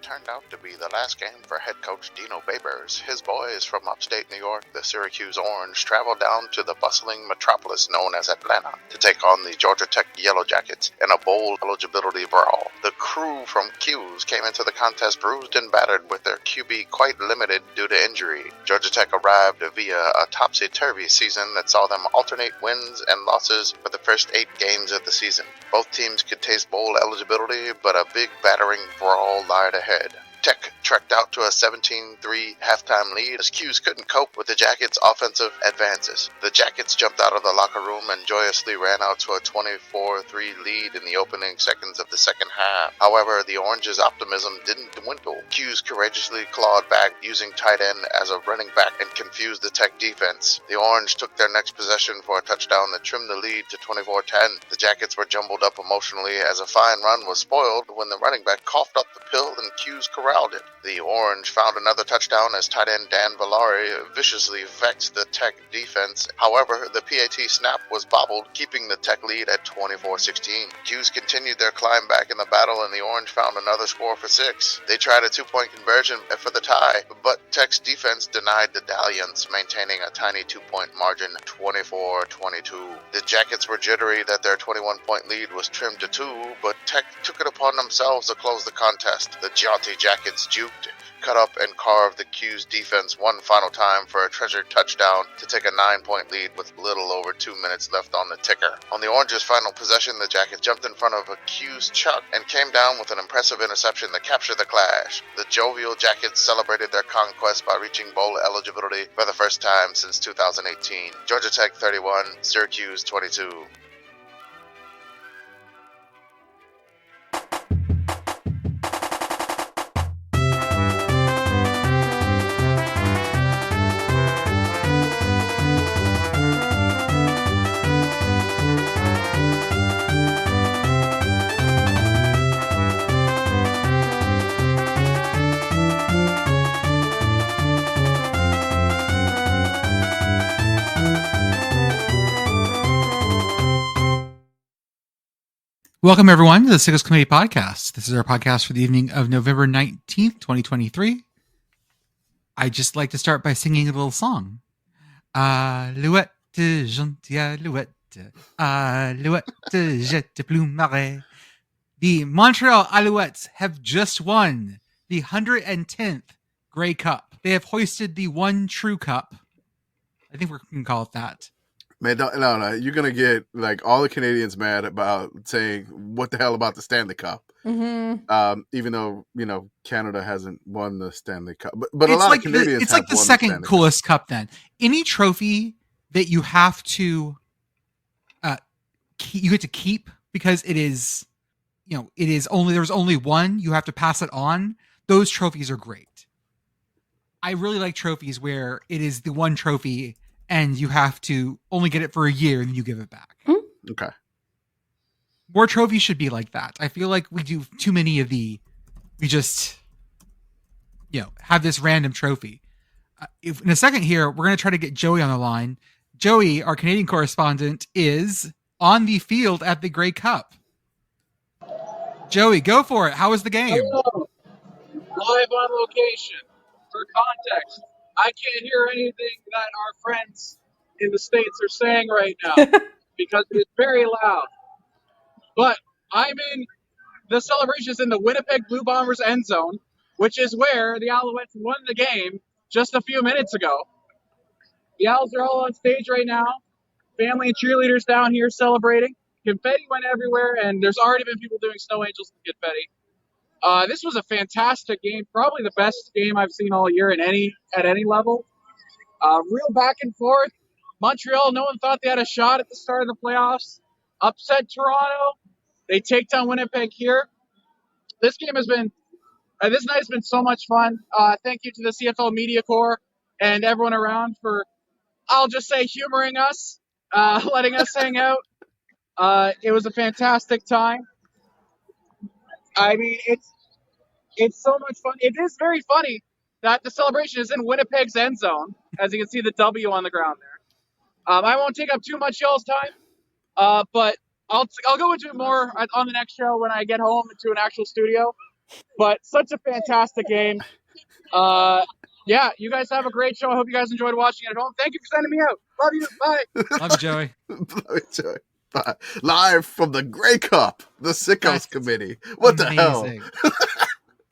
turned out to be the last game for head coach Dino Babers. His boys from upstate New York, the Syracuse Orange, traveled down to the bustling metropolis known as Atlanta to take on the Georgia Tech Yellow Jackets in a bowl eligibility brawl. The crew from Q's came into the contest bruised and battered with their QB quite limited due to injury. Georgia Tech arrived via a topsy-turvy season that saw them alternate wins and losses for the first 8 games of the season. Both teams could taste bowl eligibility, but a big battering brawl lied ahead. Tech trekked out to a 17-3 halftime lead as Q's couldn't cope with the Jackets' offensive advances. The Jackets jumped out of the locker room and joyously ran out to a 24-3 lead in the opening seconds of the second half. However, the Orange's optimism didn't dwindle. Q's courageously clawed back using tight end as a running back and confused the Tech defense. The Orange took their next possession for a touchdown that trimmed the lead to 24-10. The Jackets were jumbled up emotionally as a fine run was spoiled when the running back coughed up the pill and Q's corralled it. The Orange found another touchdown as tight end Dan Villari viciously vexed the Tech defense. However, the PAT snap was bobbled, keeping the Tech lead at 24-16. Q's continued their climb back in the battle, and the Orange found another score for 6. They tried a 2-point conversion for the tie, but Tech's defense denied the dalliance, maintaining a tiny 2-point margin, 24-22. The Jackets were jittery that their 21-point lead was trimmed to 2, but Tech took it upon themselves to close the contest. The jaunty Jackets juked, cut up, and carved the Q's defense one final time for a treasured touchdown to take a 9-point lead with little over 2 minutes left on the ticker. On the Orange's final possession, the Jackets jumped in front of a Q's chuck and came down with an impressive interception that captured the clash. The jovial Jackets celebrated their conquest by reaching bowl eligibility for the first time since 2018. Georgia Tech 31, Syracuse 22. Welcome, everyone, to the Sickles Committee podcast. This is our podcast for the evening of November 19th, 2023. I'd just like to start by singing a little song. Alouette, gentille alouette, alouette, jette plumare. The Montreal Alouettes have just won the 110th Grey Cup. They have hoisted the one true cup. I think we can call it that. Man, no, you're going to get like all the Canadians mad about saying, what the hell about the Stanley Cup? Mm-hmm. Even though, Canada hasn't won the Stanley Cup. But a lot of Canadians it's like the second coolest cup then. Any trophy that you have to, you get to keep because it is, there's only one, you have to pass it on. Those trophies are great. I really like trophies where it is the one trophy and you have to only get it for a year and then you give it back. Okay. More trophies should be like that. I feel like we do too many of we just, have this random trophy. In a second here, we're going to try to get Joey on the line. Joey, our Canadian correspondent, is on the field at the Grey Cup. Joey, go for it. How was the game? Hello. Live on location. For context, I can't hear anything that our friends in the States are saying right now because it's very loud. But I'm in the celebrations in the Winnipeg Blue Bombers end zone, which is where the Alouettes won the game just a few minutes ago. The Owls are all on stage right now. Family and cheerleaders down here celebrating. Confetti went everywhere, and there's already been people doing snow angels and confetti. This was a fantastic game, probably the best game I've seen all year at any level. Real back and forth. Montreal, no one thought they had a shot at the start of the playoffs. Upset Toronto. They take down Winnipeg here. This game has been, this night has been so much fun. Thank you to the CFL Media Corps and everyone around for, I'll just say, humoring us, letting us hang out. It was a fantastic time. I mean, it's so much fun. It is very funny that the celebration is in Winnipeg's end zone, as you can see the W on the ground there. I won't take up too much y'all's time, but I'll go into it more on the next show when I get home into an actual studio. But such a fantastic game. Yeah, you guys have a great show. I hope you guys enjoyed watching it at home. Thank you for sending me out. Love you. Bye. Love you, Joey. Love you, Joey. Bye. Live from the Grey Cup, the Sickos Committee. What the hell?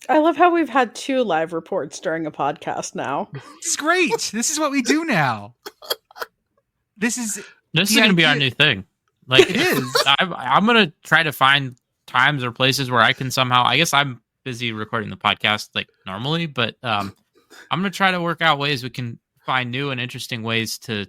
I love how we've had 2 live reports during a podcast now. It's great. This is what we do now. This is going to be our new thing. Like, it is. I'm going to try to find times or places where I can somehow, I guess I'm busy recording the podcast like normally, but I'm going to try to work out ways we can find new and interesting ways to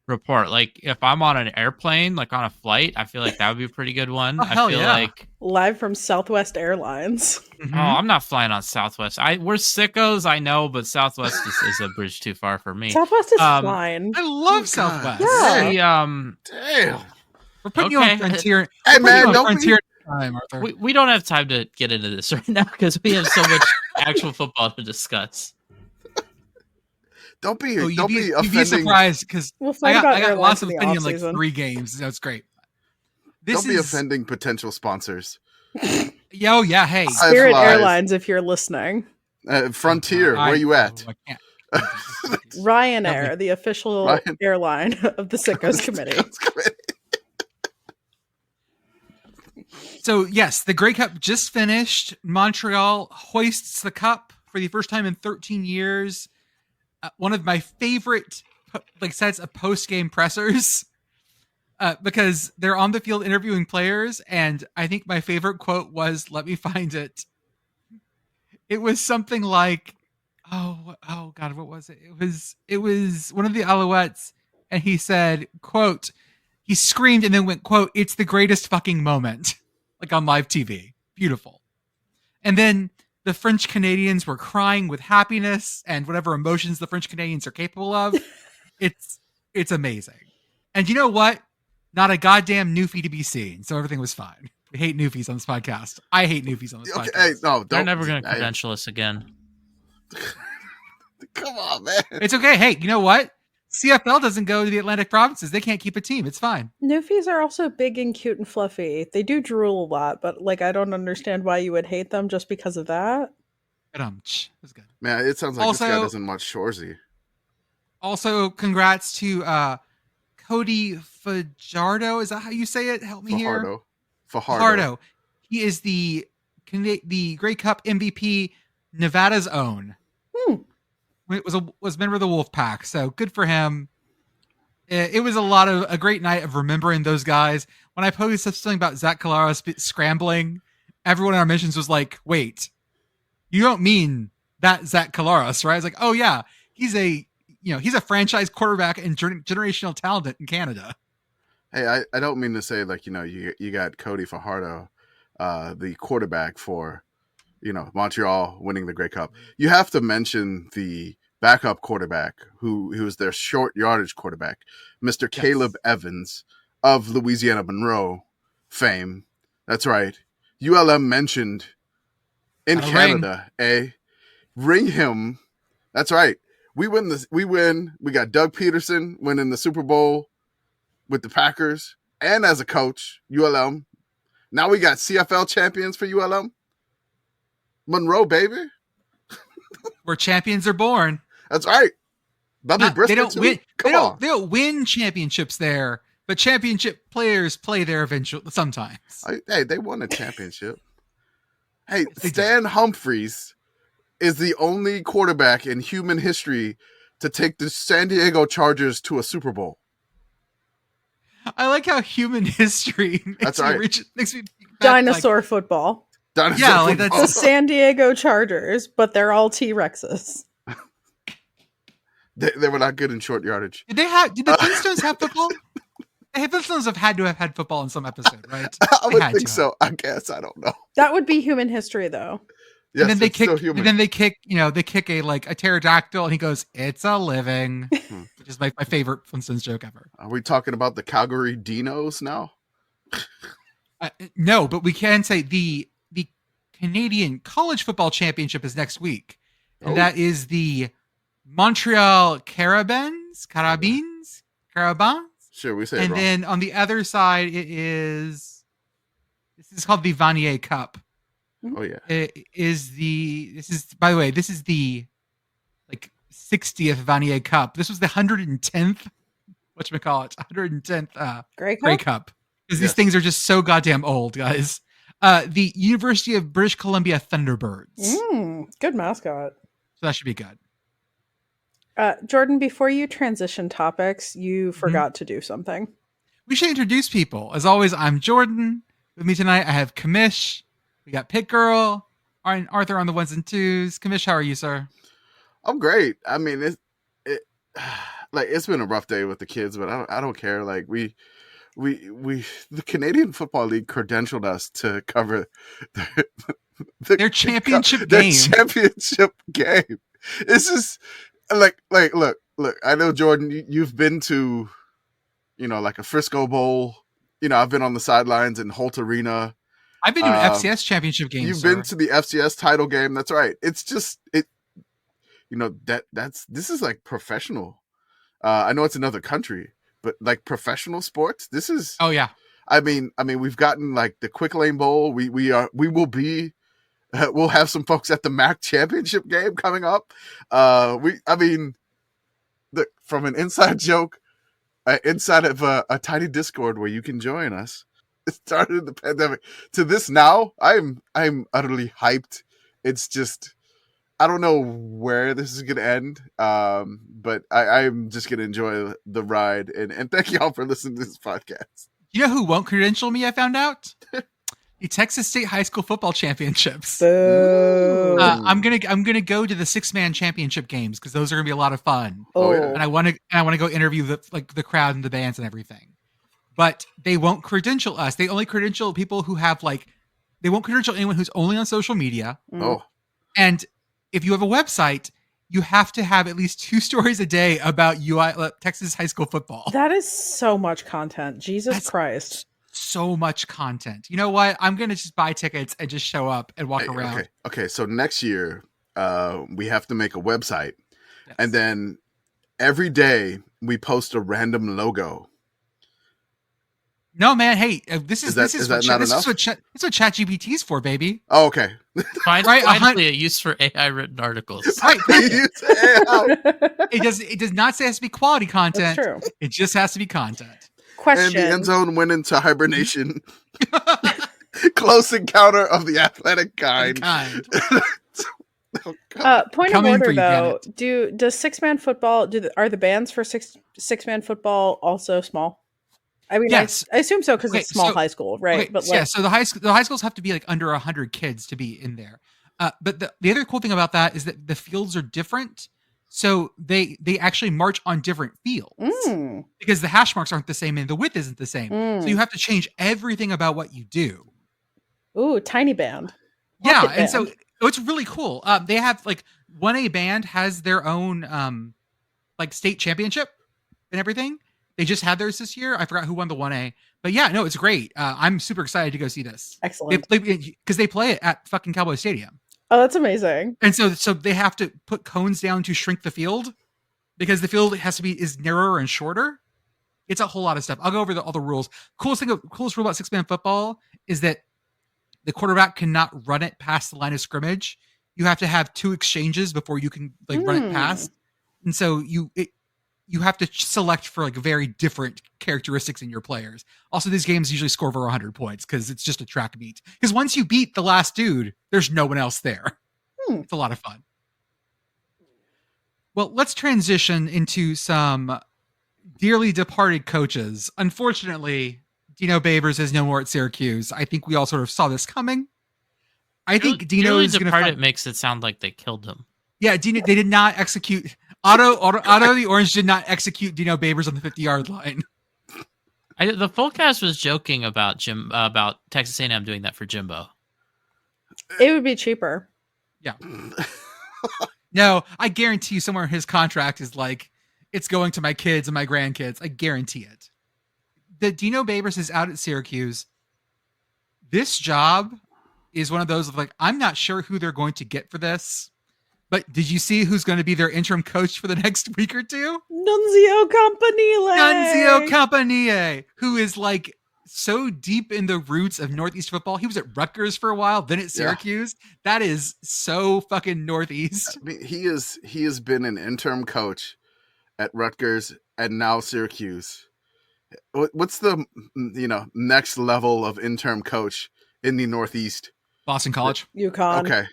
report. Like if I'm on an airplane, like on a flight, I feel like that would be a pretty good one. I feel like live from Southwest Airlines. Mm-hmm. Oh, I'm not flying on Southwest. We're sickos, I know, but Southwest is a bridge too far for me. Southwest is fine. I love Southwest. Yeah. Damn. We're putting you on Frontier. Hey man, Frontier time, Arthur. We don't have time to get into this right now because we have so much actual football to discuss. Don't be you'd be offending. surprised because I got lots of opinion like 3 games. That's great. Don't be offending potential sponsors. Yeah. Hey, Spirit Airlines, if you're listening. Frontier, where you at? Ryanair, the official airline of the Sickos Committee. So, yes, the Grey Cup just finished. Montreal hoists the cup for the first time in 13 years. One of my favorite sets of post-game pressers because they're on the field interviewing players. And I think my favorite quote was, let me find it. It was something like, oh God, what was it? It was one of the Alouettes. And he said, quote, he screamed and then went, quote, it's the greatest fucking moment. Like on live TV. Beautiful. And then the French Canadians were crying with happiness and whatever emotions the French Canadians are capable of. It's amazing. And you know what? Not a goddamn newfie to be seen. So everything was fine. We hate newfies on this podcast. I hate newfies on this podcast. Hey, no, they're never going to credential us again. Come on, man. It's okay. Hey, you know what? CFL doesn't go to the Atlantic provinces. They can't keep a team. It's fine. Newfies are also big and cute and fluffy. They do drool a lot, but I don't understand why you would hate them just because of that. That's good. Man, it sounds like this guy doesn't watch Shoresy. Also, congrats to Cody Fajardo. Is that how you say it? Help me here. Fajardo. He is the Grey Cup MVP, Nevada's own. Was member of the Wolf Pack, so good for him. It was a great night of remembering those guys. When I posted something about Zach Collaros scrambling, everyone in our missions was like, "Wait, you don't mean that Zach Collaros, right?" I was like, "Oh yeah, he's a franchise quarterback and generational talent in Canada." Hey, I don't mean to say you got Cody Fajardo, the quarterback for Montreal winning the Grey Cup. You have to mention the backup quarterback who was their short yardage quarterback, Mr. Caleb Evans of Louisiana Monroe fame. That's right. ULM mentioned in Canada, ring him. That's right. We win. We got Doug Peterson winning the Super Bowl with the Packers and as a coach, ULM. Now we got CFL champions for ULM. Monroe, baby. Where champions are born. That's right. They don't win. They don't win championships there, but championship players play there eventually. Sometimes. Hey, they won a championship. Hey, Stan Humphries is the only quarterback in human history to take the San Diego Chargers to a Super Bowl. I like how human history makes me dinosaur football. The San Diego Chargers, but they're all T-Rexes. They were not good in short yardage. Did the Flintstones have football? The Flintstones have had football in some episode, right? I would think so. I guess I don't know. That would be human history, though. Yes, and then they kick. And then they kick. They kick a pterodactyl, and he goes, "It's a living," which is my favorite Flintstones joke ever. Are we talking about the Calgary Dinos now? No, but we can say the Canadian College Football Championship is next week, and that is the Montreal Carabins. Sure, we say it wrong. And then on the other side, this is called the Vanier Cup. Oh yeah. This is by the way, this is the like 60th Vanier Cup. This was the 110th, whatchamacallit, 110th Grey Cup. Because these things are just so goddamn old, guys. The University of British Columbia Thunderbirds. Good mascot. So that should be good. Jordan, before you transition topics, you forgot to do something. We should introduce people. As always, I'm Jordan. With me tonight, I have Commish. We got Pitt Girl, Arthur on the ones and twos. Commish, how are you, sir? I'm great. I mean, it's been a rough day with the kids, but I don't care. Like we the Canadian Football League credentialed us to cover their championship game. Their championship game. This is look. I know, Jordan, you've been to, like a Frisco Bowl. I've been on the sidelines in Holt Arena. I've been to an FCS championship game. You've been to the FCS title game. That's right. It's just this is like professional. I know it's another country, but like professional sports, this is. Oh yeah. I mean, we've gotten like the Quick Lane Bowl. We'll have some folks at the MAC championship game coming up. Look, from an inside joke, inside of a tiny Discord where you can join us. It started in the pandemic to this now. I'm utterly hyped. It's just, I don't know where this is going to end. But I'm just going to enjoy the ride. And thank y'all for listening to this podcast. You know who won't credential me? I found out the Texas State High School Football Championships. I'm gonna go to the 6-man championship games because those are gonna be a lot of fun. Oh yeah. And I want to go interview the crowd and the bands and everything. But they won't credential us. They only credential people who have they won't credential anyone who's only on social media. Oh. And if you have a website, you have to have at least 2 stories a day about Texas high school football. That is so much content. Jesus Christ. So much content. You know what? I'm going to just buy tickets and just show up and walk around. Okay. So next year, we have to make a website. Yes. And then every day we post a random logo. No, man. Hey, this is what ChatGPT is for, baby. Oh, okay. Finally, a use for AI written articles. Right. It does not say it has to be quality content. That's true. It just has to be content. Question. And the end zone went into hibernation. Close encounter of the athletic kind. Point of order, though. Does 6-man football? Are the bands for 6-man football also small? I mean, yes. I assume so because it's small high school, right? Okay, but so the high schools have to be under 100 kids to be in there. But the other cool thing about that is that the fields are different. So they actually march on different fields because the hash marks aren't the same and the width isn't the same. So you have to change everything about what you do. Ooh, tiny band. Yeah, and so it's really cool. They have 1A band has their own state championship and everything. They just had theirs this year. I forgot who won the 1A, but yeah, no, it's great. I'm super excited to go see this. Excellent. Because they play it at fucking Cowboy Stadium. Oh, that's amazing. And so they have to put cones down to shrink the field because the field is narrower and shorter. It's a whole lot of stuff. I'll go over all the rules. Coolest rule about 6-man football is that the quarterback cannot run it past the line of scrimmage. You have to have 2 exchanges before you can run it past. And so you have to select for very different characteristics in your players. Also, these games usually score over 100 points because it's just a track meet. Because once you beat the last dude, there's no one else there. It's a lot of fun. Well, let's transition into some dearly departed coaches. Unfortunately, Dino Babers is no more at Syracuse. I think we all sort of saw this coming. I think Dino is going to. It makes it sound like they killed him. Yeah, Dino. They did not execute. Otto the Orange did not execute Dino Babers on the 50-yard line. The full cast was joking about Texas A&M doing that for Jimbo. It would be cheaper. Yeah. No, I guarantee you somewhere in his contract is it's going to my kids and my grandkids. I guarantee it. The Dino Babers is out at Syracuse. This job is one of those of I'm not sure who they're going to get for this. But did you see who's going to be their interim coach for the next week or two? Nunzio Campanile, who is so deep in the roots of Northeast football. He was at Rutgers for a while, then at Syracuse. That is so fucking Northeast. I mean, he has been an interim coach at Rutgers and now Syracuse. What's the next level of interim coach in the Northeast? Boston College, UConn. Okay,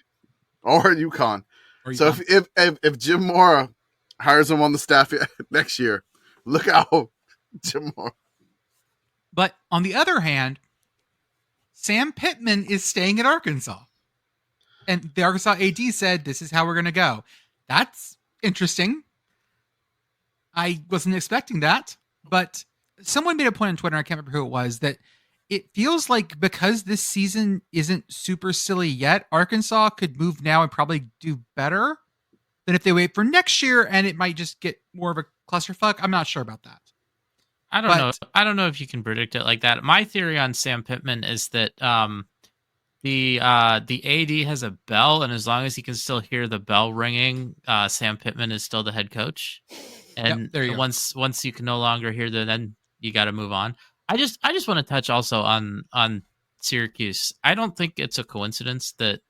or UConn. So if Jim Mora hires him on the staff next year, look out, Jim Mora. But on the other hand, Sam Pittman is staying at Arkansas. And the Arkansas AD said, this is how we're going to go. That's interesting. I wasn't expecting that. But someone made a point on Twitter, I can't remember who it was, that it feels like because this season isn't super silly yet, Arkansas could move now and probably do better than if they wait for next year, and it might just get more of a clusterfuck. I'm not sure about that. I don't know. I don't know if you can predict it like that. My theory on Sam Pittman is that the AD has a bell, and as long as he can still hear the bell ringing, Sam Pittman is still the head coach. And once you can no longer hear then you got to move on. I just want to touch also on Syracuse. I don't think it's a coincidence that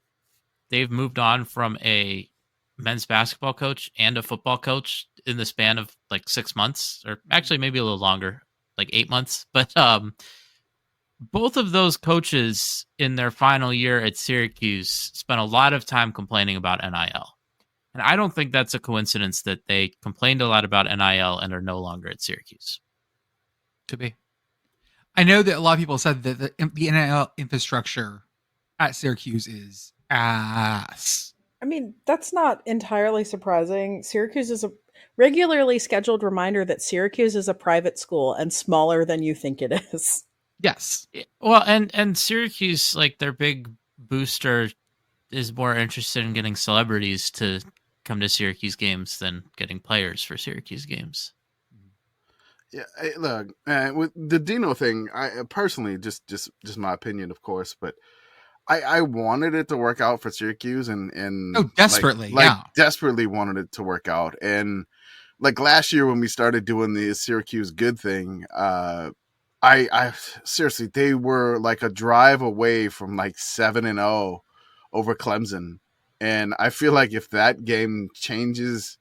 they've moved on from a men's basketball coach and a football coach in the span of like 6 months, or actually maybe a little longer, like 8 months. But both of those coaches in their final year at Syracuse spent a lot of time complaining about NIL. And I don't think that's a coincidence that they complained a lot about NIL and are no longer at Syracuse. Could be. I know that a lot of people said that the NIL infrastructure at Syracuse is ass. I mean, that's not entirely surprising. Syracuse is a regularly scheduled reminder that Syracuse is a private school and smaller than you think it is. Yes. Well, and Syracuse, like their big booster, is more interested in getting celebrities to come to Syracuse games than getting players for Syracuse games. Yeah, look, with the Dino thing, I personally just my opinion, of course, but I wanted it to work out for Syracuse and desperately, desperately wanted it to work out. And like last year when we started doing the Syracuse good thing, I seriously, they were like a drive away from like 7-0 over Clemson. And I feel like if that game changes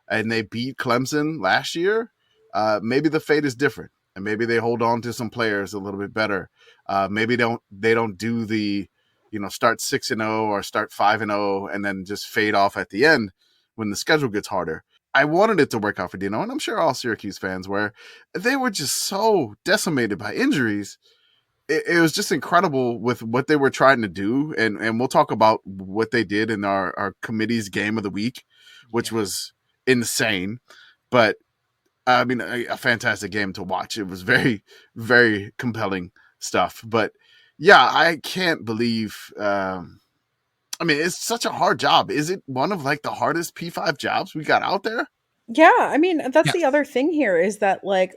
and they beat Clemson last year, maybe the fate is different, and maybe they hold on to some players a little bit better. Maybe they don't do the, start 6-0 or start 5-0 and then just fade off at the end when the schedule gets harder. I wanted it to work out for Dino, and I'm sure all Syracuse fans were. They were just so decimated by injuries. It was just incredible with what they were trying to do, and we'll talk about what they did in our committee's game of the week, which was insane. But I mean, a fantastic game to watch. It was very, very compelling stuff. But yeah, I can't believe. I mean, it's such a hard job. Is it one of like the hardest P5 jobs we got out there? Yeah, I mean, that's the other thing here is that like,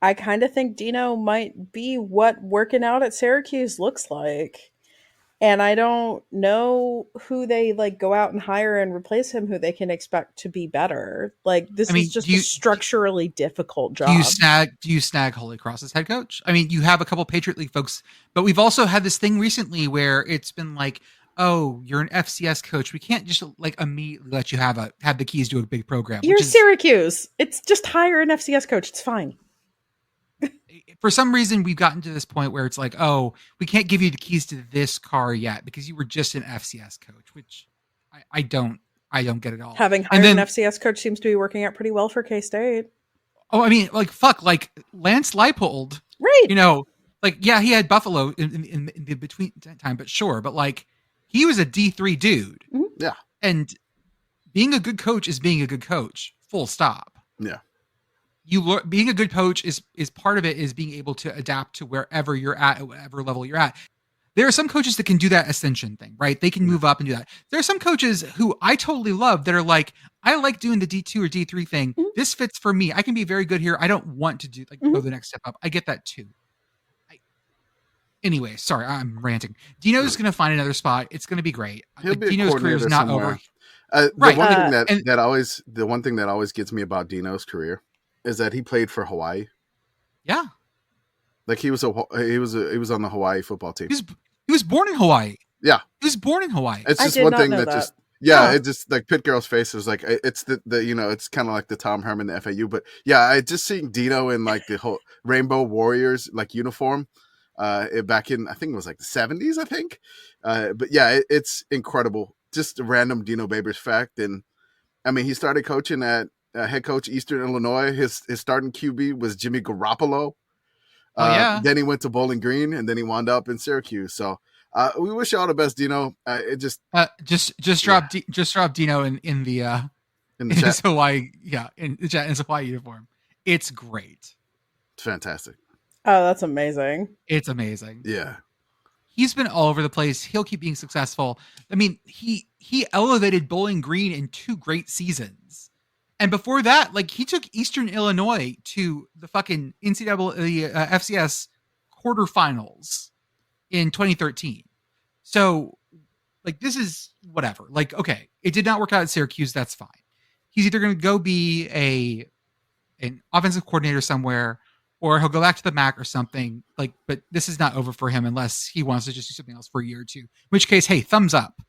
I kind of think Dino might be what working out at Syracuse looks like. And I don't know who they like go out and hire and replace him, who they can expect to be better. Like this is just a structurally difficult job. Do you snag Holy Cross as head coach? I mean, you have a couple Patriot League folks, but we've also had this thing recently where it's been like, oh, you're an FCS coach. We can't just like immediately let you have the keys to a big program. You're Syracuse. It's just hire an FCS coach. It's fine. For some reason, we've gotten to this point where it's like, oh, we can't give you the keys to this car yet because you were just an FCS coach, which I don't get at all. Having hired an FCS coach seems to be working out pretty well for K-State. Oh, I mean, like Lance Leipold, right? Like he had Buffalo in the between time, but sure, but like he was a D3 dude, yeah. And being a good coach is being a good coach. Full stop. Yeah. Being a good coach is part of it, is being able to adapt to wherever you're at whatever level you're at. There are some coaches that can do that ascension thing, right? They can move up and do that. There are some coaches who I totally love that are like, I like doing the D2 or D3 thing. Mm-hmm. This fits for me. I can be very good here. I don't want to do go the next step up. I get that too. Anyway, sorry, I'm ranting. Dino's going to find another spot. It's going to be great. Dino's career is not over. The one thing that always gets me about Dino's career is that he played for Hawaii. Yeah. Like he was on the Hawaii football team. He was born in Hawaii. Yeah, he was born in Hawaii. It's just one thing that just it just like Pitt Girl's face is like it's the it's kind of like the Tom Herman, the FAU. But yeah, I just seeing Dino in like the whole Rainbow Warriors like uniform back in I think it was like the 70s, I think. But yeah, it's incredible. Just a random Dino Babers fact. And I mean, he started coaching at head coach Eastern Illinois. His starting QB was Jimmy Garoppolo. Then he went to Bowling Green, and then he wound up in Syracuse. So we wish you all the best, Dino. It just drop Dino in the his Hawaii in his Hawaii uniform. It's great. It's fantastic. Oh, that's amazing. It's amazing. Yeah. He's been all over the place. He'll keep being successful. I mean, he elevated Bowling Green in 2 great seasons. And before that, like he took Eastern Illinois to the fucking NCAA FCS quarterfinals in 2013. So like, this is whatever. Like, okay, it did not work out at Syracuse. That's fine. He's either going to go be an offensive coordinator somewhere, or he'll go back to the MAC or something. Like, but this is not over for him unless he wants to just do something else for a year or two. In which case, hey, thumbs up.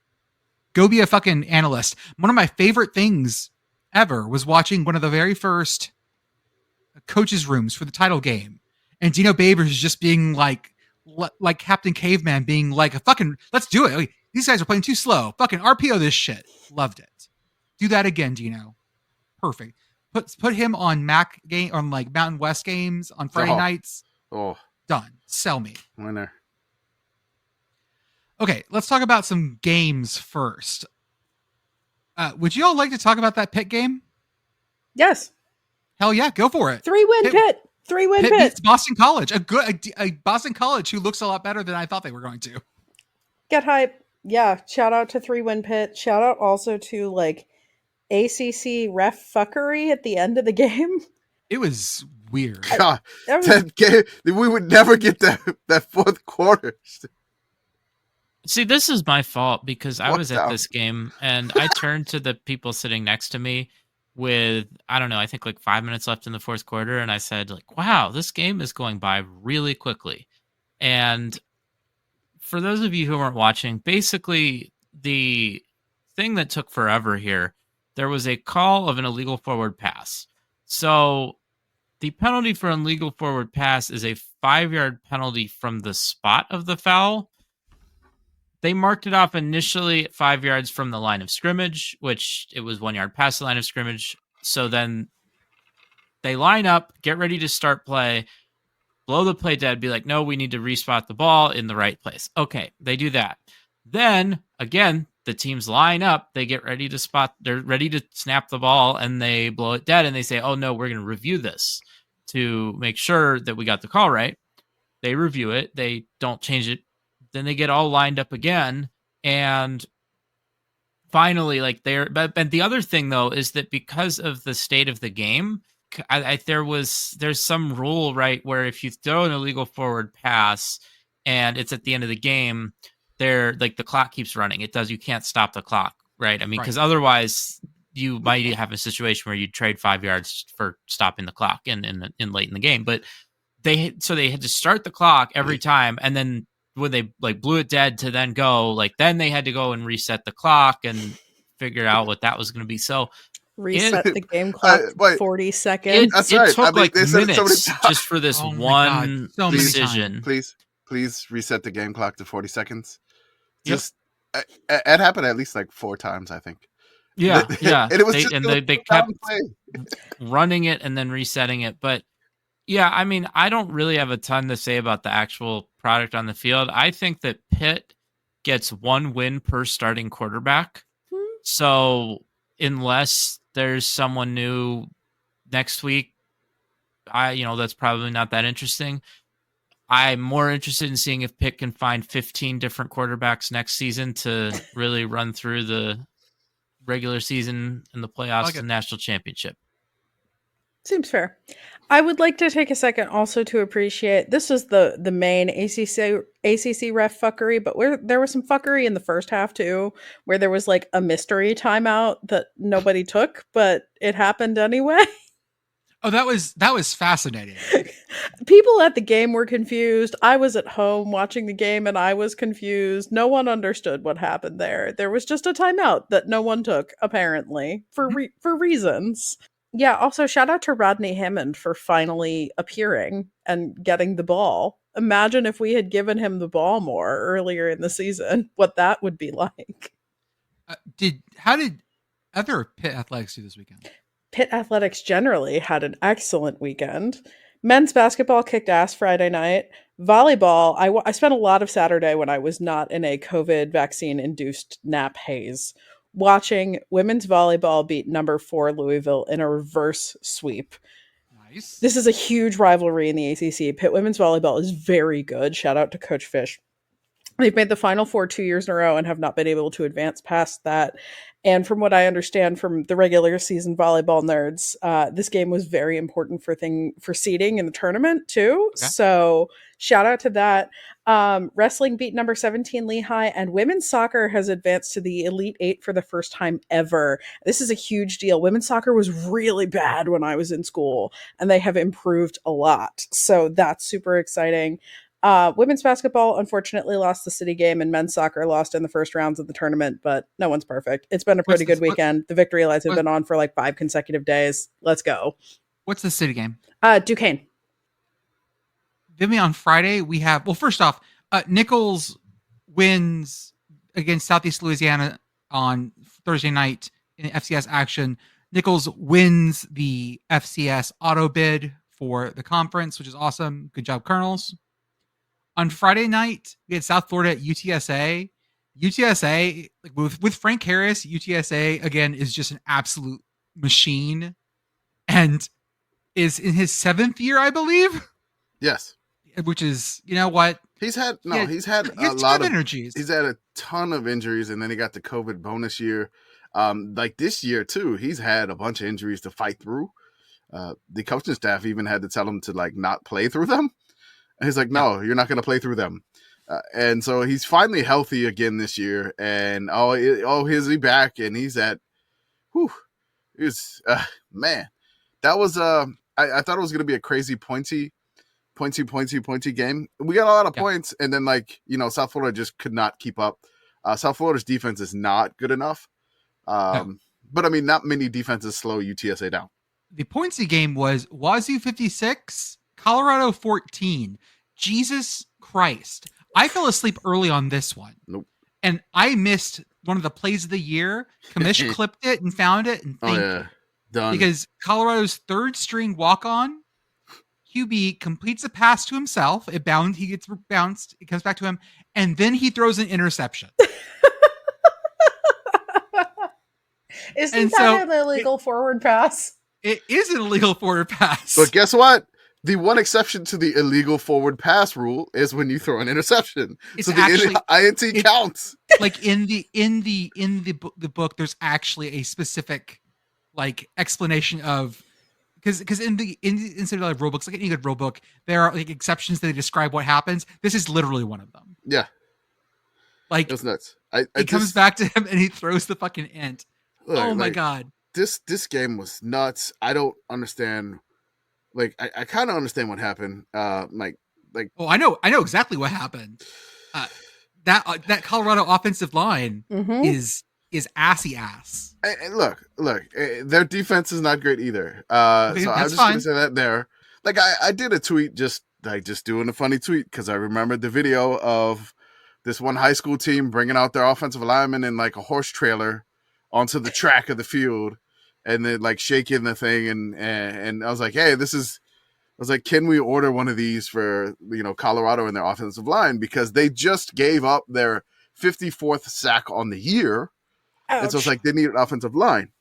Go be a fucking analyst. One of my favorite things ever was watching one of the very first coaches' rooms for the title game, and Dino Babers just being like Captain Caveman, being like, a fucking, let's do it. Like, these guys are playing too slow. Fucking RPO this shit. Loved it. Do that again, Dino. Perfect. Put him on MAC game, on like Mountain West games on Friday nights. Oh, done. Sell me. Winner. Okay, let's talk about some games first. Would you all like to talk about that Pitt game? Yes. Hell yeah, go for it. 3-win Pitt. 3-win Pitt. Beats Boston College. A Boston College who looks a lot better than I thought they were going to. Get hype. Yeah, shout out to 3-win Pitt. Shout out also to like ACC ref fuckery at the end of the game. It was weird. God, that game, we would never get that fourth quarter. See, this is my fault because I was at this game and I turned to the people sitting next to me with, I don't know, I think like 5 minutes left in the fourth quarter. And I said, like, wow, this game is going by really quickly. And for those of you who weren't watching, basically the thing that took forever here, there was a call of an illegal forward pass. So the penalty for an illegal forward pass is a 5-yard penalty from the spot of the foul. They marked it off initially at 5 yards from the line of scrimmage, which it was 1 yard past the line of scrimmage. So then they line up, get ready to start play, blow the play dead, be like, no, we need to respot the ball in the right place. Okay, they do that. Then, again, the teams line up, they get ready to spot, they're ready to snap the ball, and they blow it dead, and they say, oh, no, we're going to review this to make sure that we got the call right. They review it. They don't change it. Then they get all lined up again, and finally, like but the other thing though is that because of the state of the game, there's some rule, right, where if you throw an illegal forward pass and it's at the end of the game, like the clock keeps running. You can't stop the clock, right? I mean, because otherwise you might have a situation where you trade 5 yards for stopping the clock in late in the game. But they had to start the clock every time, and then when they like blew it dead to then go, like then they had to go and reset the clock and figure out what that was going to be. So reset the game clock 40 seconds. It took like minutes just for this one decision. Please reset the game clock to 40 seconds. Just it happened at least like 4 times, I think. Yeah. And it was they kept running it and then resetting it. But yeah, I mean, I don't really have a ton to say about the actual product on the field. I think that Pitt gets 1 win per starting quarterback. So unless there's someone new next week, that's probably not that interesting. I'm more interested in seeing if Pitt can find 15 different quarterbacks next season to really run through the regular season and the playoffs and national championship. Seems fair. I would like to take a second also to appreciate, this is the main ACC ref fuckery, but there was some fuckery in the first half too, where there was like a mystery timeout that nobody took, but it happened anyway. Oh, that was fascinating. People at the game were confused. I was at home watching the game and I was confused. No one understood what happened there. There was just a timeout that no one took, apparently, for reasons. Yeah, also shout out to Rodney Hammond for finally appearing and getting the ball. Imagine if we had given him the ball more earlier in the season, what that would be like. How did other Pitt Athletics do this weekend? Pitt Athletics generally had an excellent weekend. Men's basketball kicked ass Friday night. Volleyball, I spent a lot of Saturday when I was not in a COVID vaccine-induced nap haze, watching women's volleyball beat number 4 Louisville in a reverse sweep. Nice. This is a huge rivalry in the ACC. Pitt women's volleyball is very good. Shout out to Coach Fish. They've made the Final Four 2 years in a row and have not been able to advance past that. And from what I understand from the regular season volleyball nerds, this game was very important for seeding in the tournament too. Okay. So shout out to that. Wrestling beat number 17 Lehigh, and women's soccer has advanced to the Elite Eight for the first time ever. This is a huge deal. Women's soccer was really bad when I was in school, and they have improved a lot. So that's super exciting. Women's basketball unfortunately lost the city game, and men's soccer lost in the first rounds of the tournament, but no one's perfect. It's been a pretty good weekend. The victory lights have been on for like 5 consecutive days. Let's go. What's the city game? Duquesne. Then on Friday we have, well, first off, Nichols wins against Southeast Louisiana on Thursday night in FCS action. Nichols wins the FCS auto bid for the conference, which is awesome. Good job, Colonels. On Friday night, we had South Florida at UTSA. UTSA, like with Frank Harris, UTSA, again, is just an absolute machine and is in his 7th year, I believe. Yes. Which is, you know what? He's had a lot of injuries. He's had a ton of injuries, and then he got the COVID bonus year. Like this year, too, he's had a bunch of injuries to fight through. The coaching staff even had to tell him to, like, not play through them. And he's like, no, you're not going to play through them. And so he's finally healthy again this year. And, is he back? And he's at, man. That was, I thought it was going to be a crazy pointy game. We got a lot of points. And then, like, South Florida just could not keep up. South Florida's defense is not good enough. But, I mean, not many defenses slow UTSA down. The pointsy game was Wazoo 56, Colorado 14. Jesus Christ. I fell asleep early on this one. Nope. And I missed one of the plays of the year. Commish clipped it and found it. And thank you. Done. Because Colorado's third string walk-on, QB completes a pass to himself. He gets bounced. It comes back to him. And then he throws an interception. Isn't that an illegal forward pass? It is an illegal forward pass. But guess what? The one exception to the illegal forward pass rule is when you throw an interception. So the INT counts. Like in the book, there's actually a specific like explanation of because in the NCAA rule books, like any good rule book, there are like exceptions that describe what happens. This is literally one of them. Yeah, like it's nuts. He comes back to him and he throws the fucking int. Look, my god, this game was nuts. I don't understand. Like I kind of understand what happened. Oh, I know exactly what happened. That Colorado offensive line is assy ass. And look, their defense is not great either. So I'm just gonna say that there. Like I did a tweet just doing a funny tweet because I remembered the video of this one high school team bringing out their offensive lineman in like a horse trailer onto the track of the field. And then like shaking the thing and I was like, hey, can we order one of these for, Colorado and their offensive line? Because they just gave up their 54th sack on the year. Ouch. And so it's like they need an offensive line.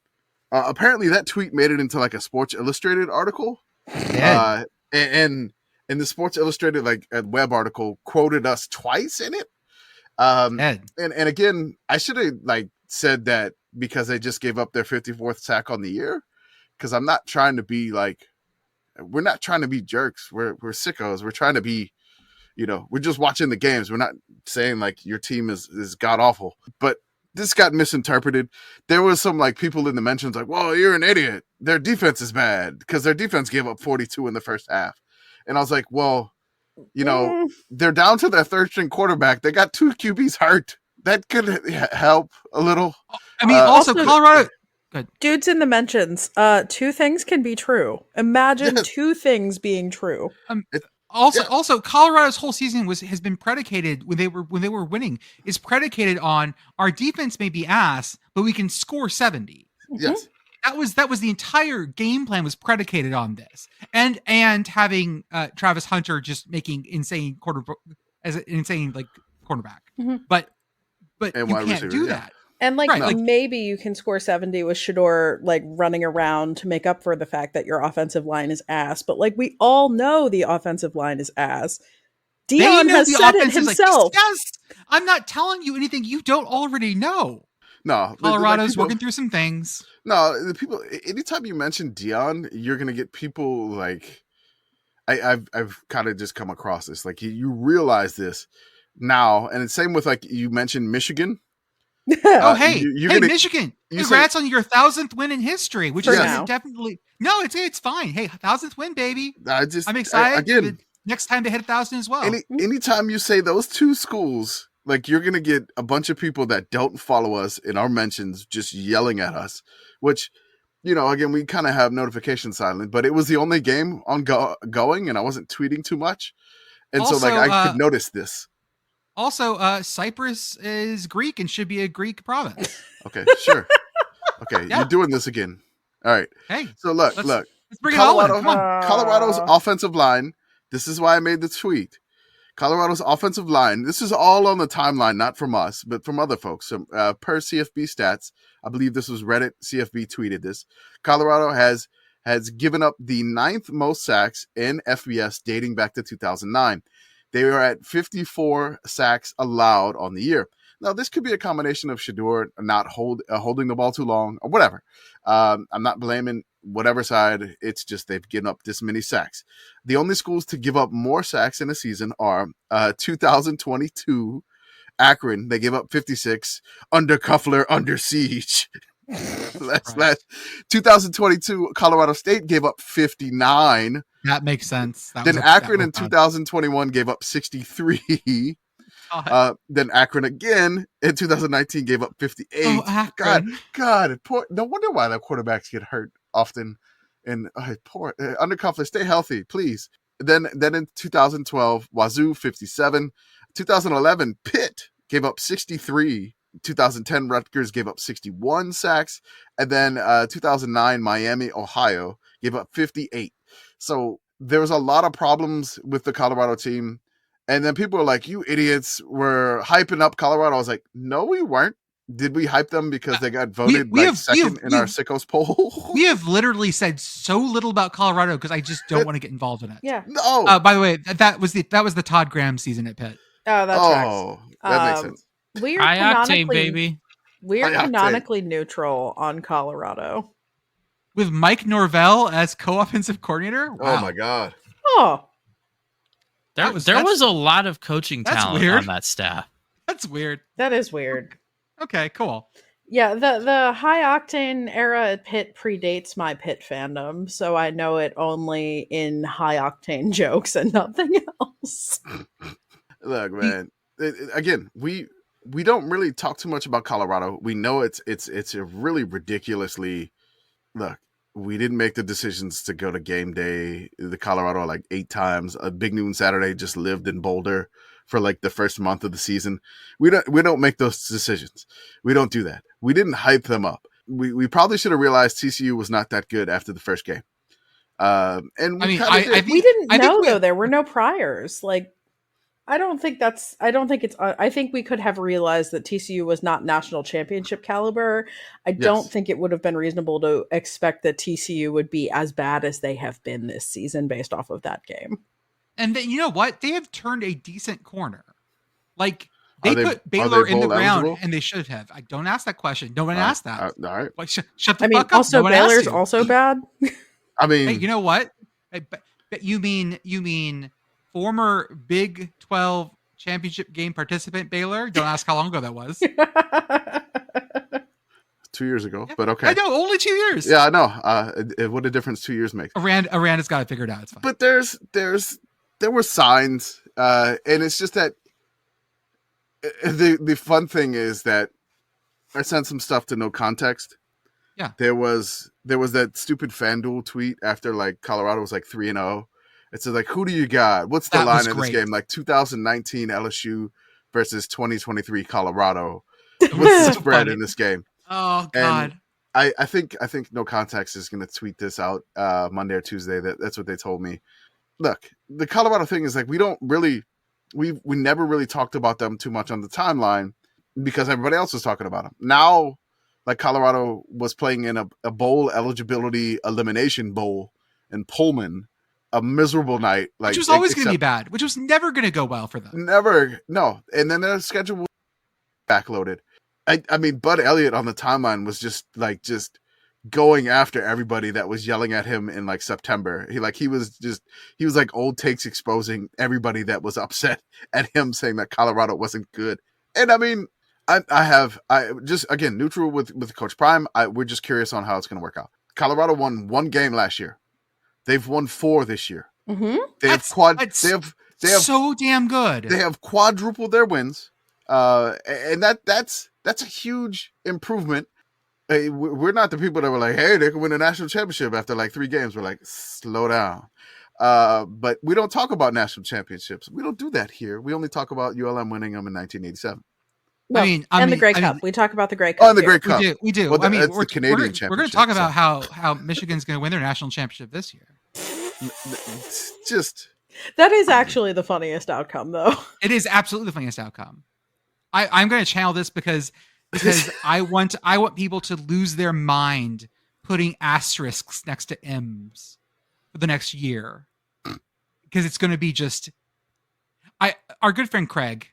Apparently that tweet made it into like a Sports Illustrated article. And the Sports Illustrated like a web article quoted us twice in it. And again, I should have like said that because they just gave up their 54th sack on the year. Because I'm not trying to be like, we're not trying to be jerks. We're sickos. We're trying to be, we're just watching the games. We're not saying like your team is god awful. But this got misinterpreted. There was some like people in the mentions like, "Well, you're an idiot. Their defense is bad because their defense gave up 42 in the first half." And I was like, "Well, you know, they're down to their third string quarterback. They got 2 QBs hurt. That could help a little." I mean, also Colorado. Good. Dudes in the mentions. 2 things can be true. Imagine 2 things being true. Also, Colorado's whole season has been predicated when they were winning is predicated on our defense may be ass, but we can score 70. Yes. That was the entire game plan was predicated on this, and having Travis Hunter just making insane cornerback, but And you wide can't receiver, do yeah. that. And Right, maybe you can score 70 with Shedeur like running around to make up for the fact that your offensive line is ass. But like we all know the offensive line is ass. Dion has said it himself. Yes, I'm not telling you anything you don't already know. No, Colorado's working through some things. No, the people. Anytime you mention Dion, you're gonna get people like. I've kind of just come across this. Like you realize this now, and it's same with like you mentioned Michigan. Michigan! Congrats on your 1,000th win in history, which is definitely it's fine. Hey, 1,000th win, baby! I'm excited. Again, next time they hit 1,000 as well. Anytime you say those 2 schools, like you're gonna get a bunch of people that don't follow us in our mentions just yelling at us. Which, you know, again, we kind of have notification silent, but it was the only game on going, and I wasn't tweeting too much, and also, so like I could notice this. Also, Cyprus is Greek and should be a Greek province. Okay, sure. Okay, You're doing this again. All right. Hey, so let's bring Colorado, it on. Colorado's offensive line. This is why I made the tweet. Colorado's offensive line. This is all on the timeline, not from us, but from other folks. So, per CFB stats, I believe this was Reddit. CFB tweeted this. Colorado has given up the 9th most sacks in FBS dating back to 2009. They were at 54 sacks allowed on the year. Now, this could be a combination of Shedeur not holding the ball too long or whatever. I'm not blaming whatever side. It's just they've given up this many sacks. The only schools to give up more sacks in a season are 2022 Akron. They gave up 56. Under Cuffler, under siege. Last 2022 Colorado State gave up 59. That makes sense. Then Akron in 2021 gave up 63. Then Akron again in 2019 gave up 58. Oh, Akron. God, poor. No wonder why the quarterbacks get hurt often. And poor under Cuffler, stay healthy, please. Then in 2012, Wazoo 57. 2011 Pitt gave up 63. 2010 Rutgers gave up 61 sacks, and then 2009 Miami, Ohio gave up 58. So there was a lot of problems with the Colorado team, and then people were like, "You idiots were hyping up Colorado." I was like, "No, we weren't. Did we hype them because they got voted second in our Sickos poll?" We have literally said so little about Colorado because I just don't want to get involved in it. Yeah. No. By the way, that was the Todd Graham season at Pitt. Oh, that's that makes sense. We're high octane, baby. We're canonically neutral on Colorado. With Mike Norvell as co-offensive coordinator? Wow. Oh my God. Oh. There was a lot of coaching talent on that staff. That's weird. That is weird. Okay, cool. Yeah, the high octane era at Pitt predates my Pitt fandom, so I know it only in high octane jokes and nothing else. Look, man. Again, we don't really talk too much about Colorado. We know it's a really ridiculously. Look, we didn't make the decisions to go to game day. The Colorado like 8 times. A Big Noon Saturday just lived in Boulder for like the first month of the season. We don't make those decisions. We don't do that. We didn't hype them up. We probably should have realized TCU was not that good after the first game. And we didn't know though. There were no priors. Like, I think we could have realized that TCU was not national championship caliber. I don't think it would have been reasonable to expect that TCU would be as bad as they have been this season based off of that game. And then, you know what? They have turned a decent corner. Like, they put Baylor in the ground, eligible? And they should have. I don't ask that question. No one asked that. All right. Like, shut the fuck up. Also, Baylor's also bad. I mean, hey, you know what? You mean former Big 12 championship game participant Baylor? Don't ask how long ago that was. 2 years ago, Yeah. but okay. I know, only 2 years. Yeah, I know. What a difference 2 years makes. Aranda's got it figured out. It's fine. But there were signs, and it's just that the fun thing is that I sent some stuff to No Context. Yeah. There was that stupid FanDuel tweet after like Colorado was like 3-0. It says like, who do you got? What's the line of this game? Like 2019 LSU versus 2023 Colorado. What's the spread in this game? Oh God. And I think No Context is going to tweet this out Monday or Tuesday. That's what they told me. Look, the Colorado thing is like we never really talked about them too much on the timeline because everybody else was talking about them. Now, like Colorado was playing in a bowl eligibility elimination bowl in Pullman, a miserable night. Like, which was always going to be bad, which was never going to go well for them. Never, no. And then their schedule was backloaded. I mean, Bud Elliott on the timeline was just going after everybody that was yelling at him in like September. He was like old takes exposing everybody that was upset at him saying that Colorado wasn't good. And I mean, I just, again, neutral with Coach Prime. We're just curious on how it's going to work out. Colorado won 1 game last year. They've won 4 this year. Mm-hmm. They have so damn good. They have quadrupled their wins. And that's a huge improvement. We're not the people that were like, hey, they can win a national championship after like 3 games. We're like, slow down. But we don't talk about national championships. We don't do that here. We only talk about ULM winning them in 1987. Well, the Grey Cup. We talk about the Grey Cup. Oh, and the Grey Cup. We do. Well, we're the Canadian championship. We're going to talk about how Michigan's going to win their national championship this year. That is actually the funniest outcome, though. It is absolutely the funniest outcome. I'm going to channel this because I want people to lose their mind putting asterisks next to M's for the next year, because it's going to be just our good friend Craig,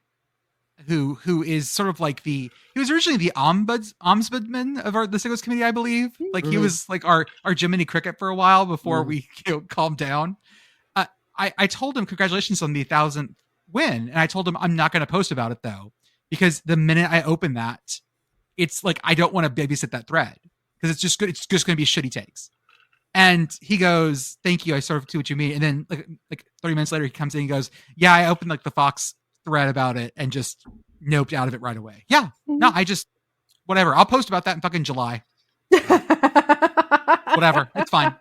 who is sort of like he was originally the ombudsman of the Sickles Committee, I believe. Like he was like our Jiminy Cricket for a while before we calmed down. I told him congratulations on the 1,000th win, and I told him I'm not going to post about it though, because the minute I open that, it's like I don't want to babysit that thread because it's just good. It's just going to be shitty takes. And he goes, "Thank you. I sort of see what you mean." And then like 30 minutes later, he comes in and goes, "Yeah, I opened like the Fox thread about it and just noped out of it right away." Yeah, no, I just whatever. I'll post about that in fucking July. Whatever, it's fine.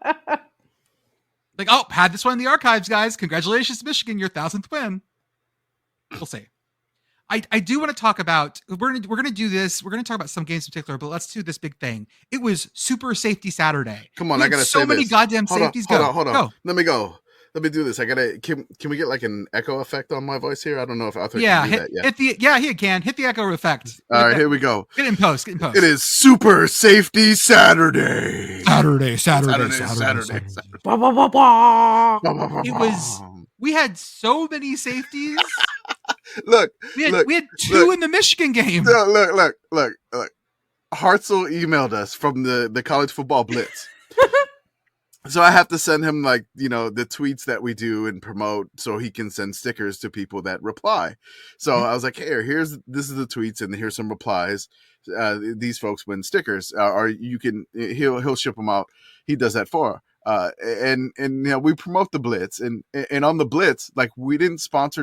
Like, oh, had this one in the archives, guys. Congratulations, Michigan, your 1,000th win. We'll see. I do want to talk about, we're gonna do this. We're gonna talk about some games in particular, but let's do this big thing. It was Super Safety Saturday. Come on, I gotta say so many this. goddamn safeties. Hold on. Let me go. Let me do this. Can we get like an echo effect on my voice here? I don't know if Arthur can do that yet. He can. Hit the echo effect. All right, here we go. Get in post. It is Super Safety Saturday. Saturday. Bah, bah, bah, bah. It was. We had so many safeties. Look, we had 2 in the Michigan game. Look. Hartzell emailed us from the college football blitz. So I have to send him like, the tweets that we do and promote so he can send stickers to people that reply. So I was like, hey, this is the tweets and here's some replies. These folks win stickers, or he'll ship them out. He does that for and we promote the blitz and on the blitz, like we didn't sponsor